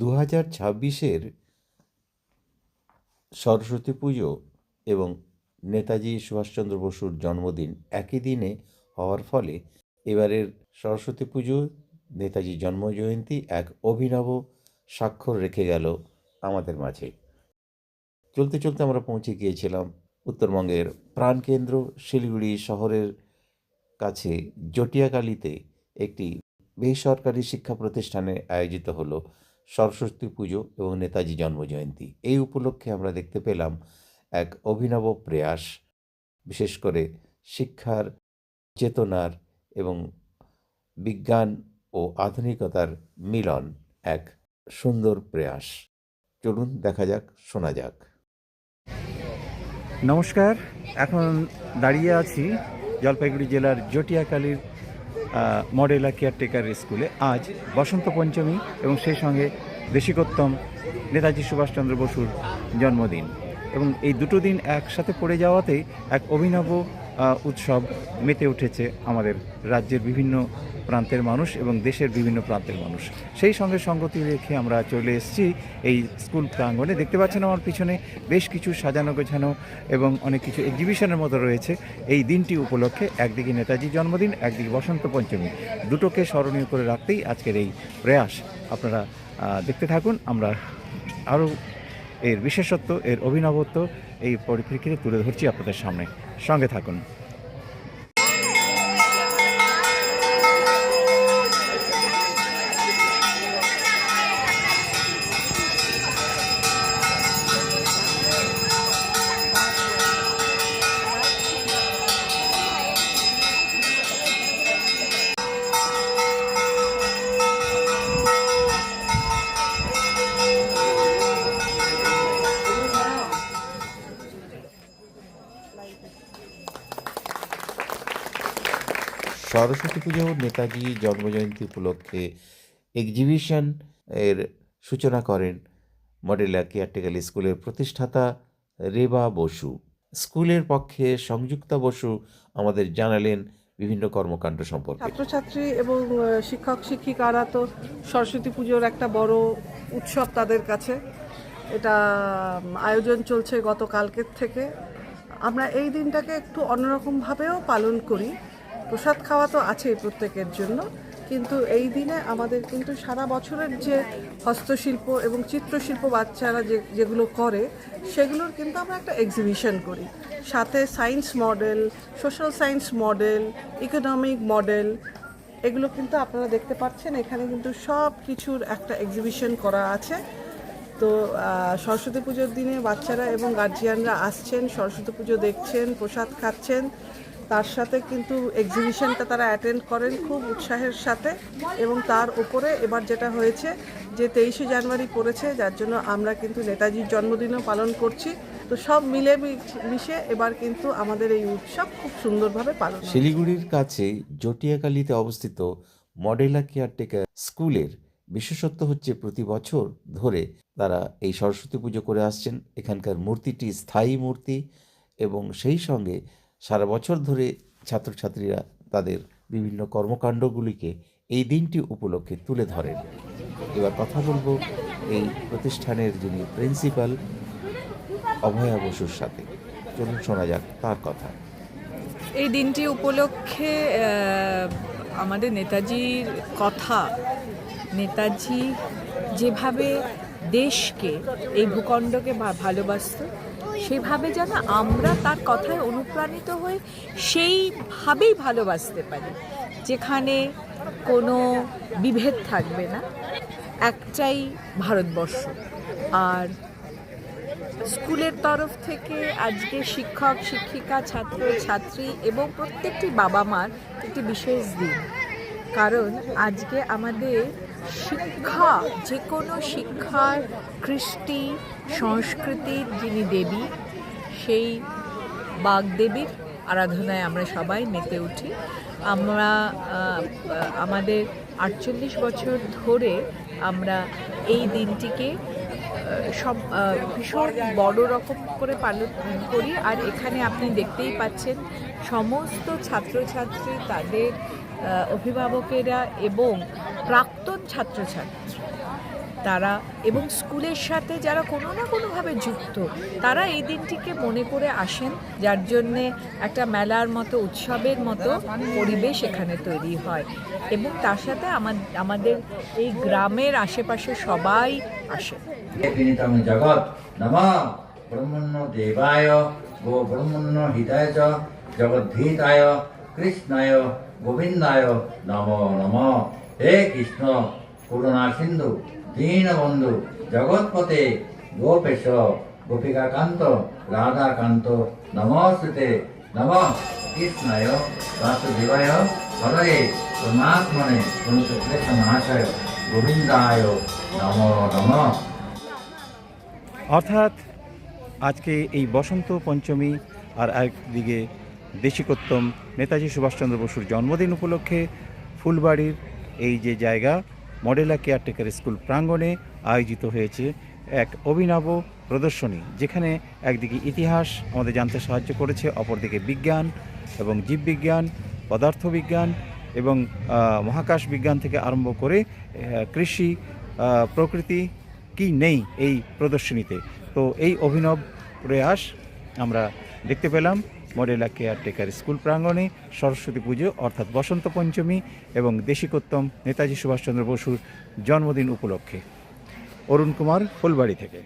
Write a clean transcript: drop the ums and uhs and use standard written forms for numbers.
2026-এর সরস্বতী পুজো এবং নেতাজি সুভাষচন্দ্র বসুর জন্মদিন একই দিনে হওয়ার ফলে এবারের সরস্বতী পুজো, নেতাজি জন্মজয়ন্তী এক অভিনব স্বাক্ষর রেখে গেল আমাদের মাঝে। চলতে চলতে আমরা পৌঁছে গিয়েছিলাম উত্তরবঙ্গের প্রাণকেন্দ্র শিলিগুড়ি শহরের কাছে জটিয়াকালীতে একটি বেসরকারি শিক্ষা প্রতিষ্ঠানে আয়োজিত হলো সরস্বতী পুজো এবং নেতাজি জন্মজয়ন্তী। এই উপলক্ষে আমরা দেখতে পেলাম এক অভিনব প্রয়াস, বিশেষ করে শিক্ষার চেতনার এবং বিজ্ঞান ও আধুনিকতার মিলন, এক সুন্দর প্রয়াস। চলুন দেখা যাক, শোনা যাক। নমস্কার, এখন দাঁড়িয়ে আছি জলপাইগুড়ি জেলার জটিয়াকালীর মডেলা কেয়ারটেকার স্কুলে। আজ বসন্ত পঞ্চমী এবং সেই সঙ্গে দেশিকোত্তম নেতাজি সুভাষচন্দ্র বসুর জন্মদিন, এবং এই দুটো দিন একসাথে পড়ে যাওয়াতেই এক অভিনব উৎসব মেতে উঠেছে আমাদের রাজ্যের বিভিন্ন প্রান্তের মানুষ এবং দেশের বিভিন্ন প্রান্তের মানুষ। সেই সঙ্গে সঙ্গতি রেখে আমরা চলে এসেছি এই স্কুল প্রাঙ্গণে। দেখতে পাচ্ছেন আমার পিছনে বেশ কিছু সাজানো গোছানো এবং অনেক কিছু এক্সিবিশনের মতো রয়েছে এই দিনটি উপলক্ষে। একদিকে নেতাজির জন্মদিন, একদিকে বসন্ত পঞ্চমী, দুটোকে স্মরণীয় করে রাখতেই আজকের এই প্রয়াস। আপনারা দেখতে থাকুন, আমরা আরও এর বিশেষত্ব, এর অভিনবত্ব এই পরিপ্রেক্ষিতে তুলে ধরছি আপনাদের সামনে। সঙ্গে থাকুন। সরস্বতী পুজো ও নেতাজি জন্মজয়ন্তী উপলক্ষে এক্সিবিশন এর সূচনা করেন মডেলা কেয়ারটেকার স্কুলের প্রতিষ্ঠাতা রেবা বসু। স্কুলের পক্ষে সংযুক্তা বসু আমাদের জানালেন বিভিন্ন কর্মকাণ্ড সম্পর্কে। ছাত্রছাত্রী এবং শিক্ষক শিক্ষিকারা তো সরস্বতী পুজোর একটা বড় উৎসব তাদের কাছে। এটা আয়োজন চলছে গতকালকের থেকে। আমরা এই দিনটাকে একটু অন্যরকমভাবেও পালন করি। প্রসাদ খাওয়া তো আছেই প্রত্যেকের জন্য, কিন্তু এই দিনে আমাদের কিন্তু সারা বছরের যে হস্তশিল্প এবং চিত্রশিল্প বাচ্চারা যেগুলো করে সেগুলোর কিন্তু আমরা একটা এক্সিবিশন করি। সাথে science model, social science model, economic model, এগুলো কিন্তু আপনারা দেখতে পাচ্ছেন। এখানে কিন্তু সব কিছুর একটা এক্সিবিশন করা আছে। তো সরস্বতী পুজোর দিনে বাচ্চারা এবং গার্জিয়ানরা আসছেন, সরস্বতী পুজো দেখছেন, প্রসাদ খাচ্ছেন, তার সাথে কিন্তু এক্সিবিশনটা তারা অ্যাটেন্ড করেন খুব উৎসাহের সাথে। এবং তার উপরে এবার যেটা হয়েছে যে 23শে জানুয়ারি পড়েছে, যার জন্য আমরা কিন্তু নেতাজির জন্মদিনও পালন করছি। তো সব মিলে মিশে এবার কিন্তু আমাদের এই উৎসব খুব সুন্দরভাবে পালন। শিলিগুড়ির কাছে জটিয়াকালীতে অবস্থিত মডেলা কেয়ারটেকার স্কুলের বিশেষত্ব হচ্ছে প্রতি বছর ধরে তারা এই সরস্বতী পুজো করে আসছেন। এখানকার মূর্তিটি স্থায়ী মূর্তি এবং সেই সঙ্গে সারা বছর ধরে ছাত্রছাত্রীরা তাদের বিভিন্ন কর্মকাণ্ডগুলিকে এই দিনটি উপলক্ষে তুলে ধরেন। এবার কথা বলবো এই প্রতিষ্ঠানের যিনি প্রিন্সিপাল অভয়া বসুর সাথে। চলুন শোনা যাক তার কথা। এই দিনটি উপলক্ষে আমাদের নেতাজির কথা, নেতাজি যেভাবে দেশকে, এই ভূখণ্ডকে ভালোবাসত, সেভাবে যেন আমরা তার কথায় অনুপ্রাণিত হয়ে সেইভাবেই ভালোবাসতে পারি, যেখানে কোনো বিভেদ থাকবে না, একটাই ভারতবর্ষ। আর স্কুলের তরফ থেকে আজকে শিক্ষক শিক্ষিকা, ছাত্র ছাত্রী এবং প্রত্যেকটি বাবা মার একটি বিশেষ দিন। কারণ আজকে আমাদের শিক্ষা, যে কোনো শিক্ষার, কৃষ্টি সংস্কৃতির যিনি দেবী, সেই বাগদেবীর আরাধনায় আমরা সবাই মেতে উঠি। আমরা আমাদের 48 বছর ধরে আমরা এই দিনটিকে সব ভীষণ বড় রকম করে পালন করি। আর এখানে আপনি দেখতেই পাচ্ছেন সমস্ত ছাত্রছাত্রী, তাদের অভিভাবকেরা এবং প্রাক্তন ছাত্রছাত্রী, তারা এবং স্কুলের সাথে যারা কোনো না কোনোভাবে যুক্ত, তারা এই দিনটিকে মনে করে আসেন, যার জন্যে একটা মেলার মতো, উৎসবের মতো পরিবেশ এখানে তৈরি হয়। এবং তার সাথে আমাদের এই গ্রামের আশেপাশে সবাই আসে। বিনীতং জগৎ নমঃ ব্রহ্মণ্য দেবায় গো ব্রহ্মণ্য হিতায় চ জগদ্ধিতায় কৃষ্ণায় গোবিন্দায় নমো নমঃ। হে কৃষ্ণ করুণা সিন্ধু দীনবন্ধু জগৎপতে গোপেশ গোপিকাকান্ত রাধাকান্ত নমস্তুতে। নমঃ কৃষ্ণায় বাসুদেবায় হরয়ে পরমাত্মনে পুণ্যক্লেশনাশায় গোবিন্দায় নমো নমঃ। অর্থাৎ আজকে এই বসন্ত পঞ্চমী আর একদিকে দেশিকোত্তম নেতাজি সুভাষচন্দ্র বসুর জন্মদিন উপলক্ষে ফুলবাড়ির এই যে জায়গা মডেলা কেয়ারটেকার স্কুল প্রাঙ্গণে আয়োজিত হয়েছে এক অভিনব প্রদর্শনী, যেখানে একদিকে ইতিহাস আমাদের জানতে সাহায্য করেছে, অপরদিকে বিজ্ঞান এবং জীববিজ্ঞান, পদার্থবিজ্ঞান এবং মহাকাশ বিজ্ঞান থেকে আরম্ভ করে কৃষি, প্রকৃতি কি নেই এই প্রদর্শনীতে। তো এই অভিনব প্রয়াস আমরা দেখতে পেলাম মডেলা কেয়ারটেকার স্কুল প্রাঙ্গণে সরস্বতী পুজো অর্থাৎ বসন্ত পঞ্চমী এবং দেশিকোত্তম নেতাজি সুভাষচন্দ্র বসুর জন্মদিন উপলক্ষে। অরুণ কুমার, ফুলবাড়ি থেকে।